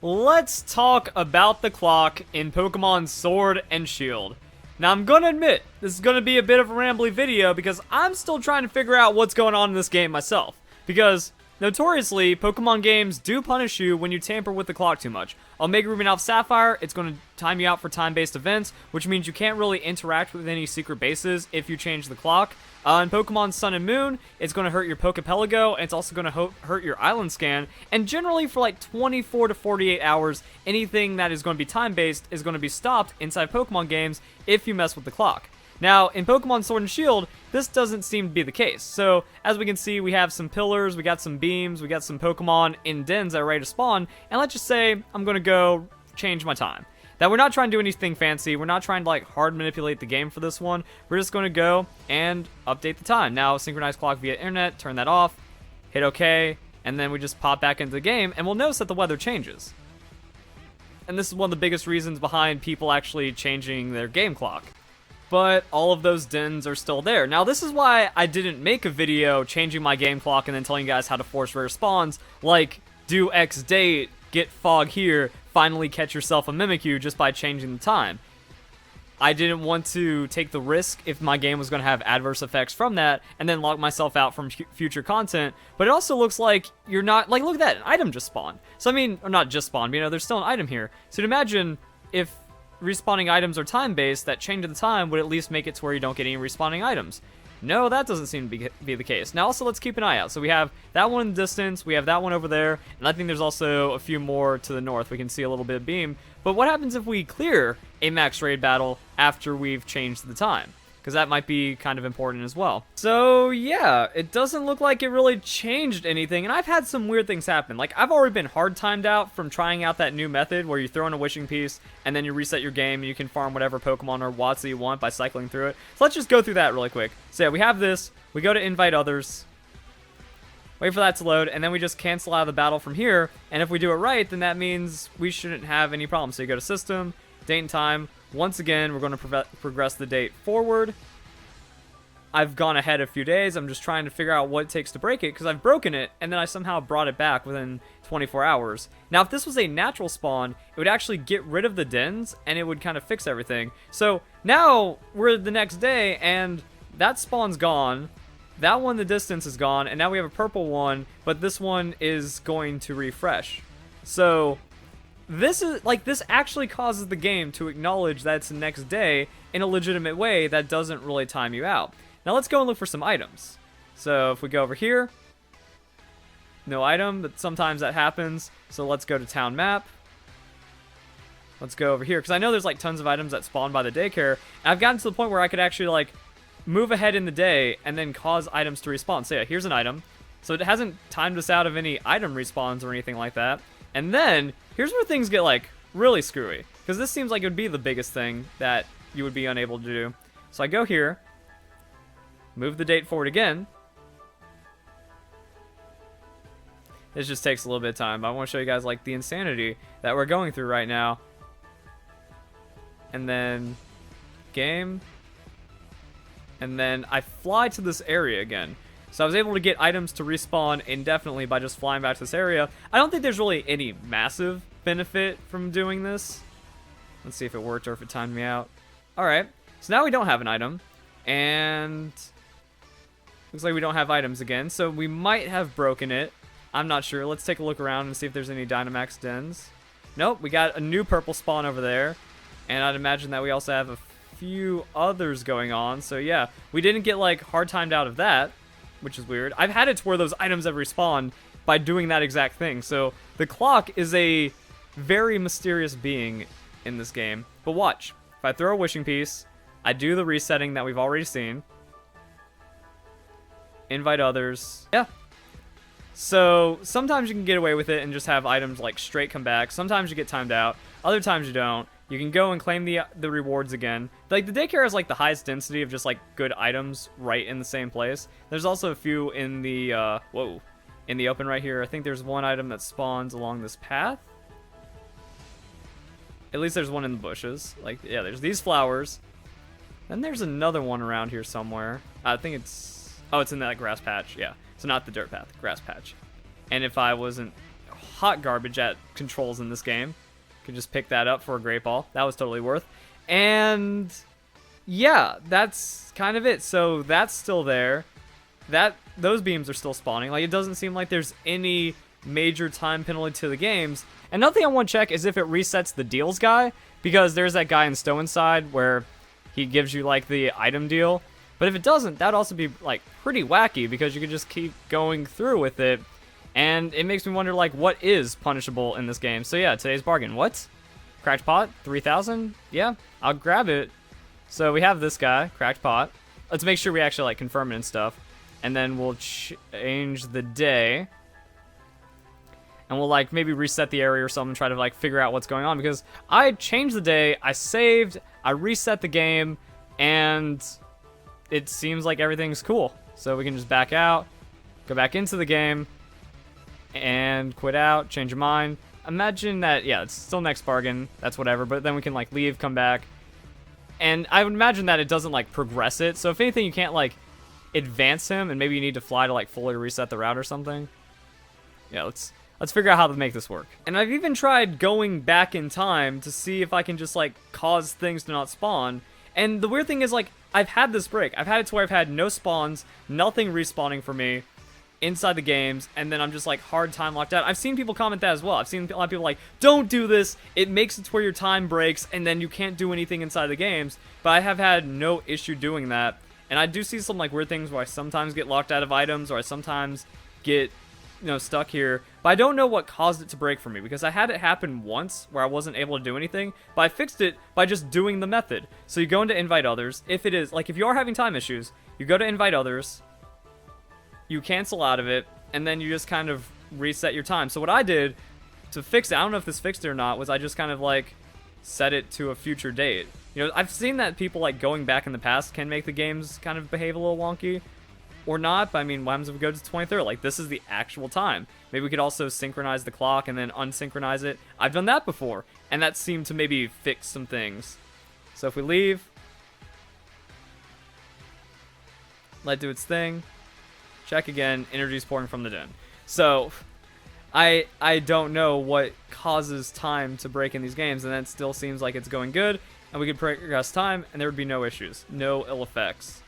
let's talk about the clock in Pokemon Sword and Shield. Now, I'm gonna admit, this is gonna be a bit of a rambly video because I'm still trying to figure out what's going on in this game myself. Because, notoriously, Pokemon games do punish you when you tamper with the clock too much. Omega Ruby and Alpha Sapphire, it's going to time you out for time-based events, which means you can't really interact with any secret bases if you change the clock. In Pokemon Sun and Moon, it's going to hurt your Pokepelago, and it's also going to hurt your Island Scan. And generally, for like 24 to 48 hours, anything that is going to be time-based is going to be stopped inside Pokemon games if you mess with the clock. Now, in Pokemon Sword and Shield, this doesn't seem to be the case. So, as we can see, we have some pillars, we got some beams, we got some Pokemon in dens that are ready to spawn, and let's just say I'm going to go change my time. Now, we're not trying to do anything fancy, we're not trying to like hard manipulate the game for this one, we're just going to go and update the time. Now, synchronize clock via internet, turn that off, hit OK, and then we just pop back into the game, and we'll notice that the weather changes. And this is one of the biggest reasons behind people actually changing their game clock. But all of those dens are still there. Now, this is why I didn't make a video changing my game clock and then telling you guys how to force rare spawns, like do X date, get fog here, finally catch yourself a Mimikyu just by changing the time. I didn't want to take the risk if my game was going to have adverse effects from that and then lock myself out from future content. But it also looks like you're not, like, look at that, an item just spawned. So, I mean, or not just spawned, but, you know, there's still an item here. So, imagine if respawning items are time-based, that change of the time would at least make it to where you don't get any respawning items. No, that doesn't seem to be the case. Now, also, let's keep an eye out. So we have that one in the distance, we have that one over there, and I think there's also a few more to the north. We can see a little bit of beam. But what happens if we clear a max raid battle after we've changed the time? Because that might be kind of important as well. So, yeah, it doesn't look like it really changed anything, and I've had some weird things happen. Like, I've already been hard timed out from trying out that new method where you throw in a wishing piece, and then you reset your game, and you can farm whatever Pokemon or Watts that you want by cycling through it. So let's just go through that really quick. So yeah, we have this, we go to invite others, wait for that to load, and then we just cancel out of the battle from here, and if we do it right, then that means we shouldn't have any problems. So you go to system, date and time. Once again, we're going to progress the date forward. I've gone ahead a few days. I'm just trying to figure out what it takes to break it, because I've broken it, and then I somehow brought it back within 24 hours. Now, if this was a natural spawn, it would actually get rid of the dens, and it would kind of fix everything. So, now, we're the next day, and that spawn's gone. That one, the distance, is gone, and now we have a purple one, but this one is going to refresh. So, this actually causes the game to acknowledge that it's the next day in a legitimate way that doesn't really time you out. Now let's go and look for some items. So if we go over here, no item, but sometimes that happens. So let's go to town map. Let's go over here, because I know there's like tons of items that spawn by the daycare. And I've gotten to the point where I could actually like move ahead in the day and then cause items to respawn. So yeah, here's an item. So it hasn't timed us out of any item respawns or anything like that. And then, here's where things get, like, really screwy. Because this seems like it would be the biggest thing that you would be unable to do. So I go here, move the date forward again. This just takes a little bit of time. I want to show you guys, like, the insanity that we're going through right now. And then, game. And then I fly to this area again. So I was able to get items to respawn indefinitely by just flying back to this area. I don't think there's really any massive benefit from doing this. Let's see if it worked or if it timed me out. Alright, so now we don't have an item. And looks like we don't have items again. So we might have broken it. I'm not sure. Let's take a look around and see if there's any Dynamax dens. Nope, we got a new purple spawn over there. And I'd imagine that we also have a few others going on. So yeah, we didn't get like hard timed out of that, which is weird. I've had it to where those items have respawned by doing that exact thing. So the clock is a very mysterious being in this game. But watch, if I throw a wishing piece, I do the resetting that we've already seen. Invite others. Yeah. So sometimes you can get away with it and just have items like straight come back. Sometimes you get timed out. Other times you don't. You can go and claim the rewards again. Like, the daycare has, like, the highest density of just, like, good items right in the same place. There's also a few in the, in the open right here. I think there's one item that spawns along this path. At least there's one in the bushes. Like, yeah, there's these flowers. Then there's another one around here somewhere. I think it's... Oh, it's in that grass patch, yeah. So not the dirt path, grass patch. And if I wasn't hot garbage at controls in this game. Could just pick that up for a great ball. That was totally worth. And yeah, that's kind of it. So that's still there. Those beams are still spawning. Like, it doesn't seem like there's any major time penalty to the games. Another thing I want to check is if it resets the deals guy, because there's that guy in Stow Inside where he gives you like the item deal. But if it doesn't, that'd also be like pretty wacky, because you could just keep going through with it. And it makes me wonder, like, what is punishable in this game? So yeah, today's bargain. What? Cracked pot? 3,000? Yeah, I'll grab it. So we have this guy, cracked pot. Let's make sure we actually like confirm it and stuff. And then we'll change the day. And we'll like maybe reset the area or something, try to like figure out what's going on, because I changed the day, I saved, I reset the game, and it seems like everything's cool. So we can just back out, go back into the game, and quit out, change your mind. Imagine that, yeah, it's still next bargain, that's whatever, but then we can like leave, come back. And I would imagine that it doesn't like progress it. So if anything, you can't like advance him, and maybe you need to fly to like fully reset the route or something. Yeah, let's figure out how to make this work. And I've even tried going back in time to see if I can just like cause things to not spawn. And the weird thing is, like, I've had this break. I've had it to where I've had no spawns, nothing respawning for me inside the games, and then I'm just like hard time locked out. I've seen people comment that as well. I've seen a lot of people like, don't do this, it makes it to where your time breaks and then you can't do anything inside the games. But I have had no issue doing that. And I do see some like weird things where I sometimes get locked out of items, or I sometimes get, you know, stuck here. But I don't know what caused it to break for me, because I had it happen once where I wasn't able to do anything, but I fixed it by just doing the method. So you go into invite others. If it is, like, if you are having time issues, you go to invite others, you cancel out of it, and then you just kind of reset your time. So what I did to fix it, I don't know if this fixed it or not, was I just kind of like set it to a future date. You know, I've seen that people like going back in the past can make the games kind of behave a little wonky. Or not, but I mean, what happens if we go to the 23rd? Like, this is the actual time. Maybe we could also synchronize the clock and then unsynchronize it. I've done that before, and that seemed to maybe fix some things. So if we leave, let it do its thing, check again, energy's pouring from the den. So, I don't know what causes time to break in these games, and that still seems like it's going good, and we could progress time, and there would be no issues, no ill effects.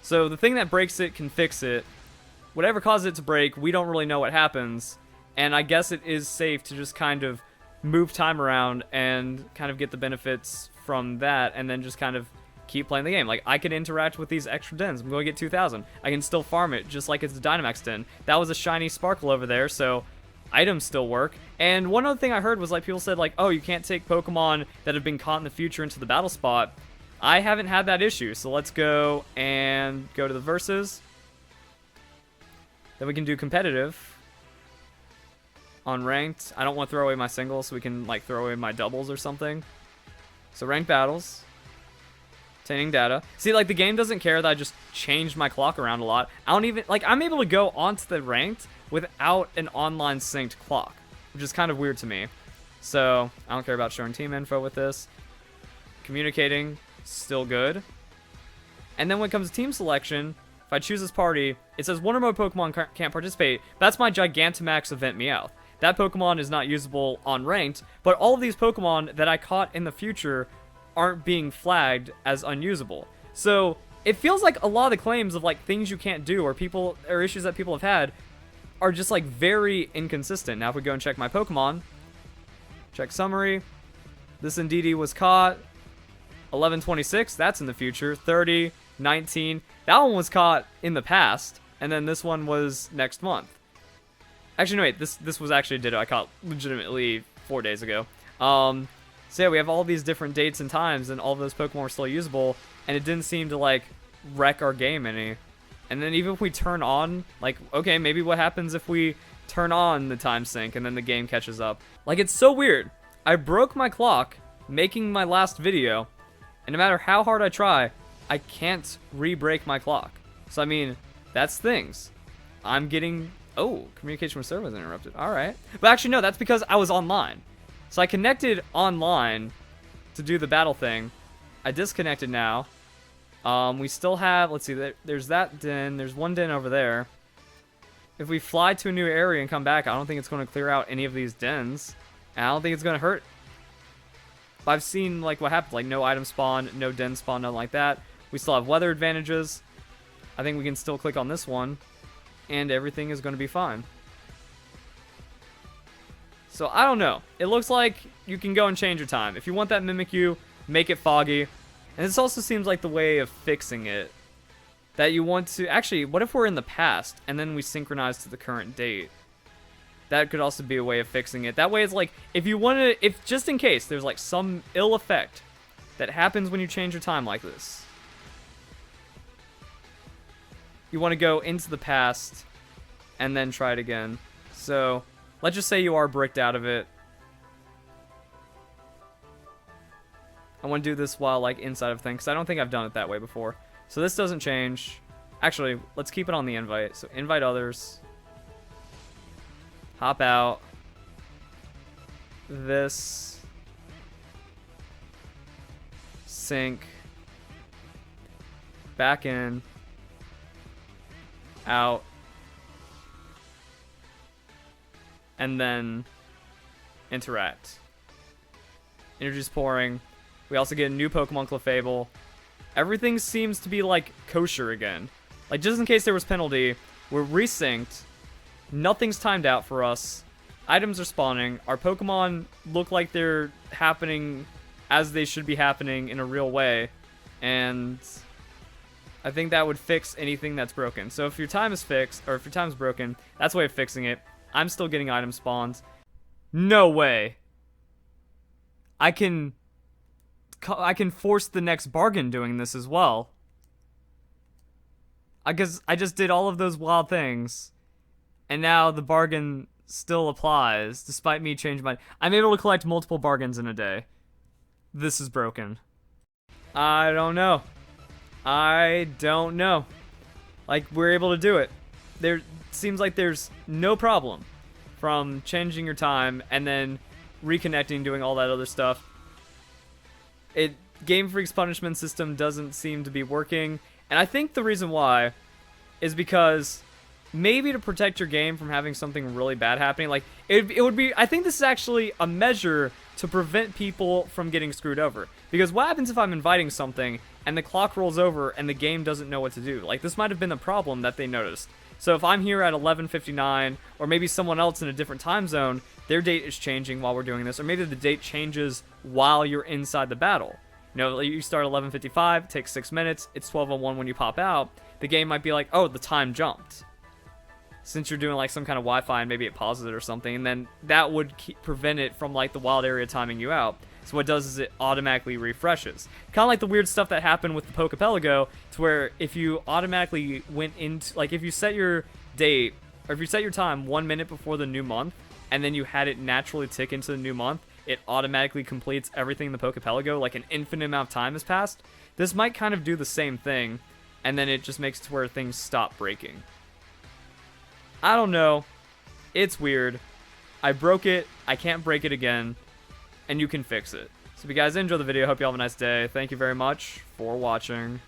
So the thing that breaks it can fix it. Whatever causes it to break, we don't really know what happens. And I guess it is safe to just kind of move time around and kind of get the benefits from that, and then just kind of keep playing the game. Like, I could interact with these extra dens. I'm going to get 2,000. I can still farm it just like it's a Dynamax den. That was a shiny sparkle over there, so items still work. And one other thing I heard was like people said like, oh, you can't take Pokemon that have been caught in the future into the battle spot. I haven't had that issue, so let's go and go to the versus. Then we can do competitive on ranked. I don't want to throw away my singles, so we can like throw away my doubles or something. So ranked battles, obtaining data. See, like, the game doesn't care that I just changed my clock around a lot. I don't even, like, I'm able to go onto the ranked without an online synced clock, which is kind of weird to me. So I don't care about showing team info with this. Communicating, still good. And then when it comes to team selection, if I choose this party, it says one or more Pokemon can't participate. That's my Gigantamax event Meowth. That Pokemon is not usable on ranked, but all of these Pokemon that I caught in the future aren't being flagged as unusable. So it feels like a lot of the claims of like things you can't do or issues that people have had are just like very inconsistent. Now if we go and check my Pokemon, check summary, this Indeedee was caught 11/26, that's in the future. 30, 19, that one was caught in the past, and then this one was next month. Actually, no, wait, this was actually a Ditto I caught legitimately 4 days ago. So yeah, we have all these different dates and times, and all of those Pokemon were still usable, and it didn't seem to like wreck our game any. And then even if we turn on, like, okay, maybe what happens if we turn on the time sync and then the game catches up? Like, it's so weird. I broke my clock making my last video, and no matter how hard I try, I can't re-break my clock. So, I mean, that's things. I'm getting... Oh, communication with server was interrupted. Alright. But actually, no, that's because I was online. So I connected online to do the battle thing. I disconnected now. We still have... Let's see. There's that den. There's one den over there. if we fly to a new area and come back, I don't think it's going to clear out any of these dens. And I don't think it's going to hurt. But I've seen, like, what happens. Like, no item spawn, no den spawn, nothing like that. We still have weather advantages. I think we can still click on this one. And everything is going to be fine. So, I don't know. It looks like you can go and change your time. If you want that Mimikyu, make it foggy. And this also seems like the way of fixing it. That you want to... Actually, what if we're in the past and then we synchronize to the current date? That could also be a way of fixing it. That way it's like, if you want to... If just in case there's like some ill effect that happens when you change your time like this. You want to go into the past and then try it again. So, let's just say you are bricked out of it. I want to do this while like inside of things, because I don't think I've done it that way before. So this doesn't change. Actually, let's keep it on the invite. So invite others. Hop out. This. Sync. Back in. Out. And then interact. Energy's pouring. We also get a new Pokemon Clefable. Everything seems to be, like, kosher again. Like, just in case there was penalty, we're resynced. Nothing's timed out for us. Items are spawning. Our Pokemon look like they're happening as they should be happening in a real way. And I think that would fix anything that's broken. So if your time is fixed, or if your time's broken, that's a way of fixing it. I'm still getting item spawns. No way. I can force the next bargain doing this as well. Guess I just did all of those wild things, and now the bargain still applies, despite me changing my... I'm able to collect multiple bargains in a day. This is broken. I don't know. Like, we're able to do it. There seems like there's no problem from changing your time and then reconnecting, doing all that other stuff. Game Freak's punishment system doesn't seem to be working, and I think the reason why is because maybe to protect your game from having something really bad happening, like, it would be... I think this is actually a measure to prevent people from getting screwed over. Because what happens if I'm inviting something and the clock rolls over and the game doesn't know what to do? Like, this might have been the problem that they noticed. So if I'm here at 11:59, or maybe someone else in a different time zone, their date is changing while we're doing this, or maybe the date changes while you're inside the battle. You know, you start 11:55, takes 6 minutes, it's 12:01 when you pop out. The game might be like, oh, the time jumped. Since you're doing like some kind of Wi-Fi and maybe it pauses it or something, and then that would prevent it from like the wild area timing you out. So what it does is it automatically refreshes. Kind of like the weird stuff that happened with the Pokepelago, to where if you automatically went into, like if you set your date, or if you set your time 1 minute before the new month, and then you had it naturally tick into the new month, it automatically completes everything in the Pokepelago, like an infinite amount of time has passed. This might kind of do the same thing, and then it just makes it to where things stop breaking. I don't know. It's weird. I broke it. I can't break it again. And you can fix it. So if you guys enjoyed the video, hope you all have a nice day. Thank you very much for watching.